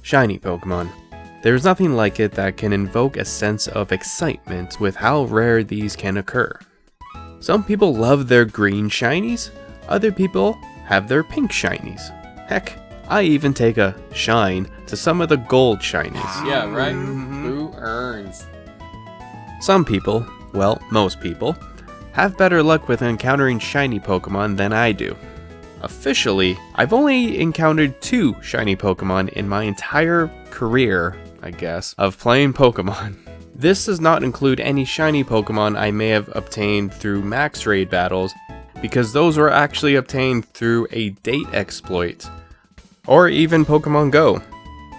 Shiny Pokemon. There's nothing like it that can invoke a sense of excitement with how rare these can occur. Some people love their green shinies, other people have their pink shinies. Heck, I even take a shine to some of the gold shinies. Yeah, right? Who earns? Some people, well, most people, have better luck with encountering shiny Pokemon than I do. Officially, I've only encountered 2 shiny Pokemon in my entire career, I guess, of playing Pokemon. This does not include any shiny Pokemon I may have obtained through max raid battles, because those were actually obtained through a date exploit, or even Pokemon Go.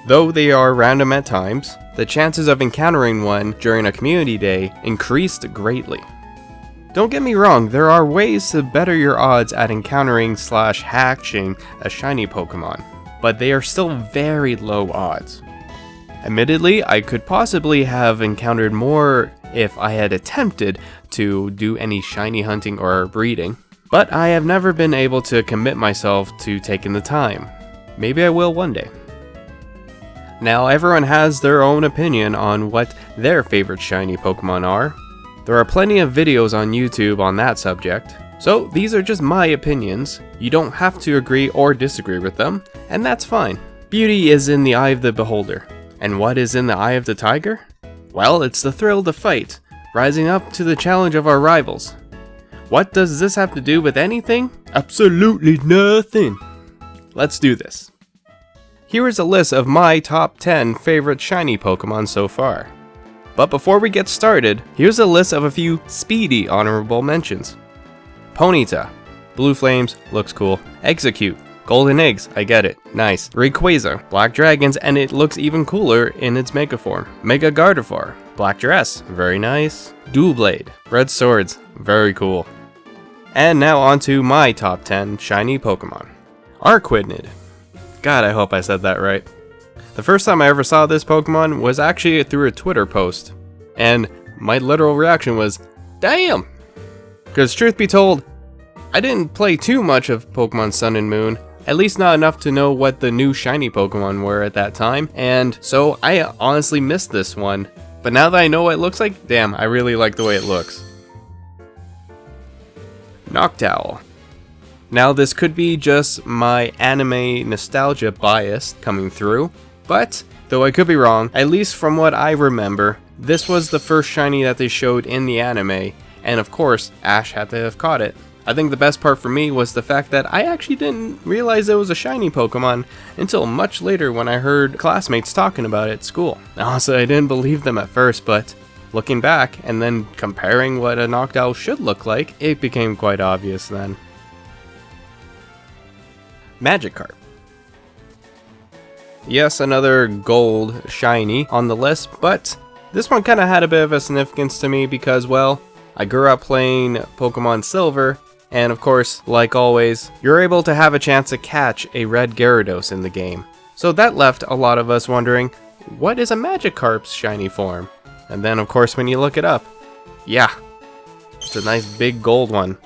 Though they are random at times, the chances of encountering one during a community day increased greatly. Don't get me wrong, there are ways to better your odds at encountering/hatching a shiny Pokemon, but they are still very low odds. Admittedly, I could possibly have encountered more if I had attempted to do any shiny hunting or breeding, but I have never been able to commit myself to taking the time. Maybe I will one day. Now, everyone has their own opinion on what their favorite shiny Pokemon are. There are plenty of videos on YouTube on that subject, so these are just my opinions. You don't have to agree or disagree with them, and that's fine. Beauty is in the eye of the beholder. And what is in the eye of the tiger? Well, it's the thrill of the fight, rising up to the challenge of our rivals. What does this have to do with anything? Absolutely nothing. Let's do this. Here is a list of my top 10 favorite shiny Pokemon so far. But before we get started, here's a list of a few speedy honorable mentions. Ponyta, Blue Flames, looks cool. Execute, Golden Eggs, I get it, nice. Rayquaza, Black Dragons, and it looks even cooler in its Mega form. Mega Gardevoir, Black Dress, very nice. Dual Blade, Red Swords, very cool. And now on to my top 10 shiny Pokemon. Arquidnid. God, I hope I said that right. The first time I ever saw this Pokemon was actually through a Twitter post, and my literal reaction was, damn! Because truth be told, I didn't play too much of Pokemon Sun and Moon, at least not enough to know what the new shiny Pokemon were at that time, and so I honestly missed this one. But now that I know what it looks like, damn, I really like the way it looks. Noctowl. Now this could be just my anime nostalgia bias coming through, but, though I could be wrong, at least from what I remember, this was the first shiny that they showed in the anime, and of course, Ash had to have caught it. I think the best part for me was the fact that I actually didn't realize it was a shiny Pokemon until much later when I heard classmates talking about it at school. Also, I didn't believe them at first, but looking back and then comparing what a Noctowl should look like, it became quite obvious then. Magikarp. Yes, another gold shiny on the list, but this one kind of had a bit of a significance to me because, well, I grew up playing Pokemon Silver, and of course, like always, you're able to have a chance to catch a red Gyarados in the game. So that left a lot of us wondering, what is a Magikarp's shiny form? And then of course when you look it up, yeah, it's a nice big gold one.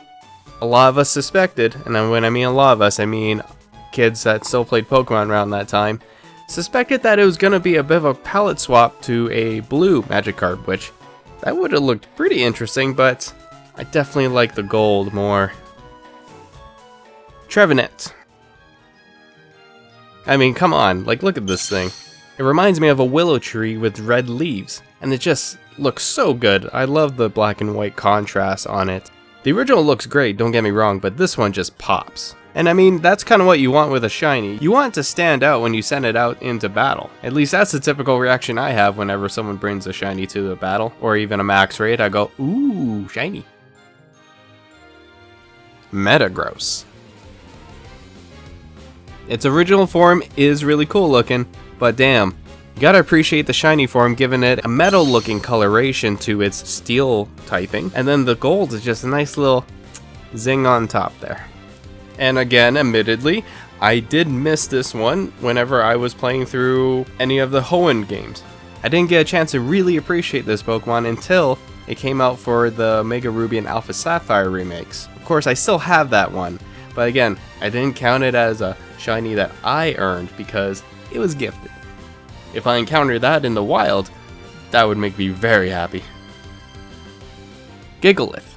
A lot of us suspected, and when I mean a lot of us, I mean kids that still played Pokemon around that time, suspected that it was going to be a bit of a palette swap to a blue Magikarp, which that would have looked pretty interesting, but I definitely like the gold more. Trevenant. I mean, come on, like look at this thing. It reminds me of a willow tree with red leaves, and it just looks so good. I love the black and white contrast on it. The original looks great, don't get me wrong, but this one just pops. And I mean, that's kind of what you want with a shiny. You want it to stand out when you send it out into battle. At least that's the typical reaction I have whenever someone brings a shiny to the battle, or even a max raid. I go, ooh, shiny. Metagross. Its original form is really cool looking, but damn, you gotta appreciate the shiny form, giving it a metal looking coloration to its steel typing, and then the gold is just a nice little zing on top there. And again, admittedly, I did miss this one whenever I was playing through any of the Hoenn games. I didn't get a chance to really appreciate this Pokemon until it came out for the Mega Ruby and Alpha Sapphire remakes. Of course, I still have that one, but again, I didn't count it as a shiny that I earned because it was gifted. if I encounter that in the wild, that would make me very happy. Gigalith.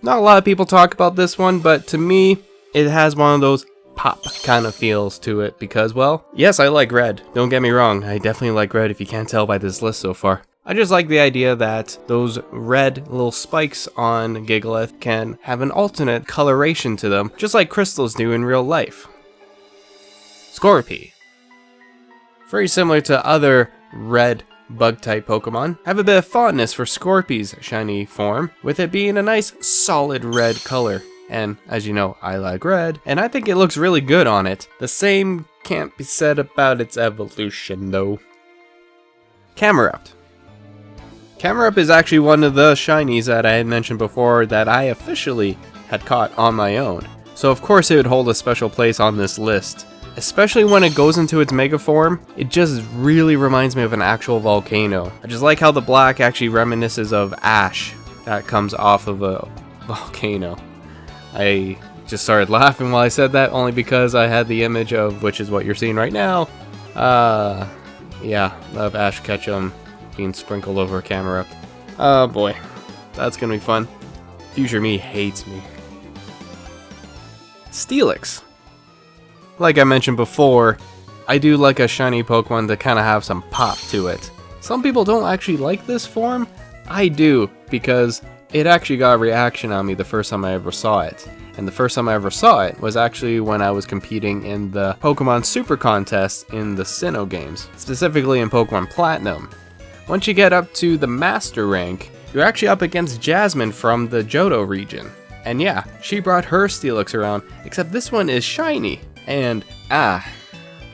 Not a lot of people talk about this one, but to me, it has one of those pop kind of feels to it because, well, yes, I like red. Don't get me wrong, I definitely like red if you can't tell by this list so far. I just like the idea that those red little spikes on Gigalith can have an alternate coloration to them, just like crystals do in real life. Scorpy. Very similar to other red bug-type Pokemon, I have a bit of fondness for Scorpy's shiny form, with it being a nice solid red color. And as you know, I like red, and I think it looks really good on it. The same can't be said about its evolution though. Camerupt. Camerupt is actually one of the shinies that I had mentioned before that I officially had caught on my own. So of course it would hold a special place on this list. Especially when it goes into its mega form, it just really reminds me of an actual volcano. I just like how the black actually reminisces of ash that comes off of a volcano. I just started laughing while I said that, only because I had the image of, which is what you're seeing right now, yeah, of Ash Ketchum being sprinkled over Camerupt. Oh boy, that's gonna be fun. Future me hates me. Steelix. Like I mentioned before, I do like a shiny Pokemon to kind of have some pop to it. Some people don't actually like this form. I do, because it actually got a reaction on me the first time I ever saw it. And the first time I ever saw it was actually when I was competing in the Pokemon Super Contest in the Sinnoh games, specifically in Pokemon Platinum. Once you get up to the Master rank, you're actually up against Jasmine from the Johto region. And yeah, she brought her Steelix around, except this one is shiny. And,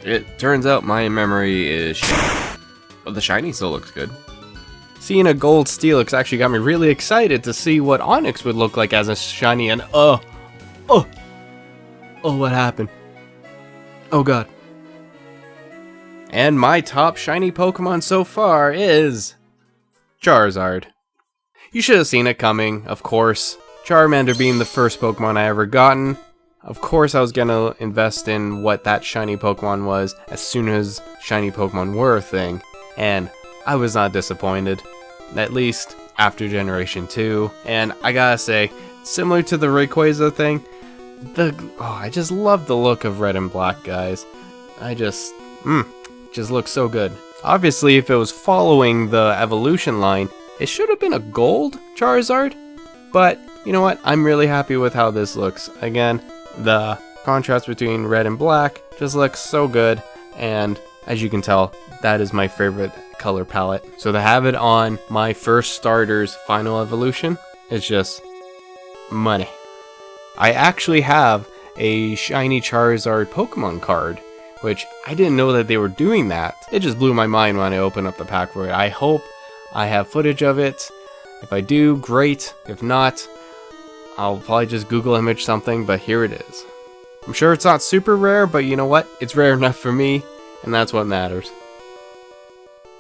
it turns out my memory is but the shiny still looks good. Seeing a gold Steelix actually got me really excited to see what Onix would look like as a shiny, and oh, what happened? Oh god. And my top shiny Pokemon so far is Charizard. You should have seen it coming, of course. Charmander being the first Pokemon I ever gotten. Of course I was gonna invest in what that shiny Pokemon was as soon as shiny Pokemon were a thing, and I was not disappointed, at least after Generation 2, and I gotta say, similar to the Rayquaza thing, I just love the look of red and black, guys. Just looks so good. Obviously, if it was following the evolution line, it should have been a gold Charizard, but you know what, I'm really happy with how this looks. Again, the contrast between red and black just looks so good, and as you can tell, that is my favorite color palette. So to have it on my first starter's final evolution is just money. I actually have a shiny Charizard Pokemon card, which I didn't know that they were doing that. It just blew my mind when I opened up the pack for it. I hope I have footage of it. If I do, great. If not, I'll probably just Google image something, but here it is. I'm sure it's not super rare, but you know what? It's rare enough for me, and that's what matters.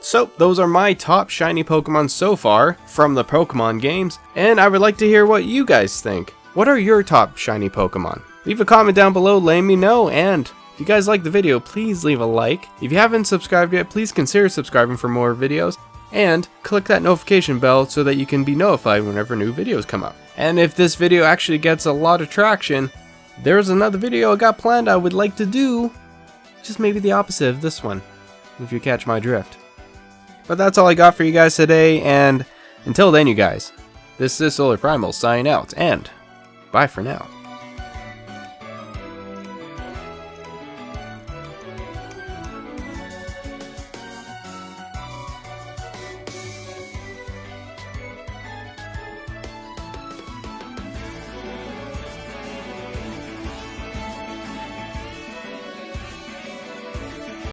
So, those are my top shiny Pokemon so far from the Pokemon games, and I would like to hear what you guys think. What are your top shiny Pokemon? Leave a comment down below letting me know, and if you guys liked the video, please leave a like. If you haven't subscribed yet, please consider subscribing for more videos, and click that notification bell so that you can be notified whenever new videos come up. And if this video actually gets a lot of traction, there's another video I got planned I would like to do, just maybe the opposite of this one, if you catch my drift. But that's all I got for you guys today, and until then you guys, this is SolarPrimal signing out, and bye for now.